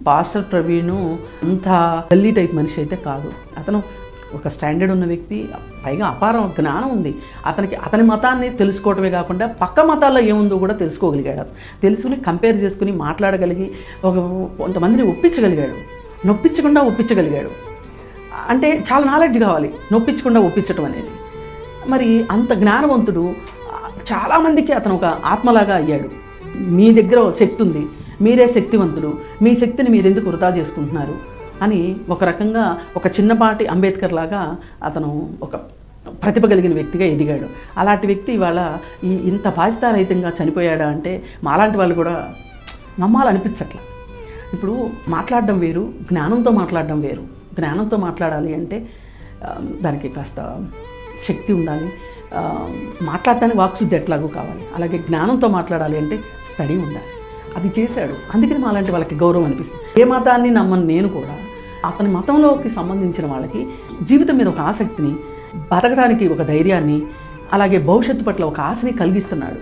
Pastor Praveen అంత గల్లీ type మనిషి అయితే కాదు. అతను ఒక స్టాండర్డ్ ఉన్న వ్యక్తి, పైగా అపారం జ్ఞానం ఉంది అతనికి. అతని మతాన్ని తెలుసుకోవడమే కాకుండా పక్క మతాల్లో ఏముందో కూడా తెలుసుకోగలిగాడు. తెలుసుకుని కంపేర్ చేసుకుని మాట్లాడగలిగి కొంతమందిని ఒప్పించగలిగాడు, నొప్పించకుండా ఒప్పించగలిగాడు. అంటే చాలా నాలెడ్జ్ కావాలి నొప్పించకుండా ఒప్పించడం అనేది. మరి అంత జ్ఞానవంతుడు, చాలామందికి అతను ఒక ఆత్మలాగా అయ్యాడు. మీ దగ్గర శక్తి ఉంది, మీరే శక్తివంతుడు, మీ శక్తిని మీరు ఎందుకు వృధా చేసుకుంటున్నారు అని ఒక రకంగా ఒక చిన్నపాటి అంబేద్కర్ లాగా అతను ఒక ప్రతిభ కలిగిన వ్యక్తిగా ఎదిగాడు. అలాంటి వ్యక్తి ఇవాళ ఇంత బాధ్యతారహితంగా చనిపోయాడా అంటే మాలాంటి వాళ్ళు కూడా నమ్మాలనిపించట్ల. ఇప్పుడు మాట్లాడడం వేరు, జ్ఞానంతో మాట్లాడడం వేరు. జ్ఞానంతో మాట్లాడాలి అంటే దానికి కాస్త శక్తి ఉండాలి, మాట్లాడటానికి వాక్శుద్ధి ఎట్లాగూ కావాలి. అలాగే జ్ఞానంతో మాట్లాడాలి అంటే స్టడీ ఉండాలి. అది చేశాడు. అందుకని మాలాంటి వాళ్ళకి గౌరవం అనిపిస్తుంది. ఏ మతాన్ని నమ్మని నేను కూడా అతని మతంలోకి సంబంధించిన వాళ్ళకి జీవితం మీద ఒక ఆసక్తిని, బతకడానికి ఒక ధైర్యాన్ని, అలాగే భవిష్యత్తు పట్ల ఒక ఆశని కలిగిస్తున్నాడు.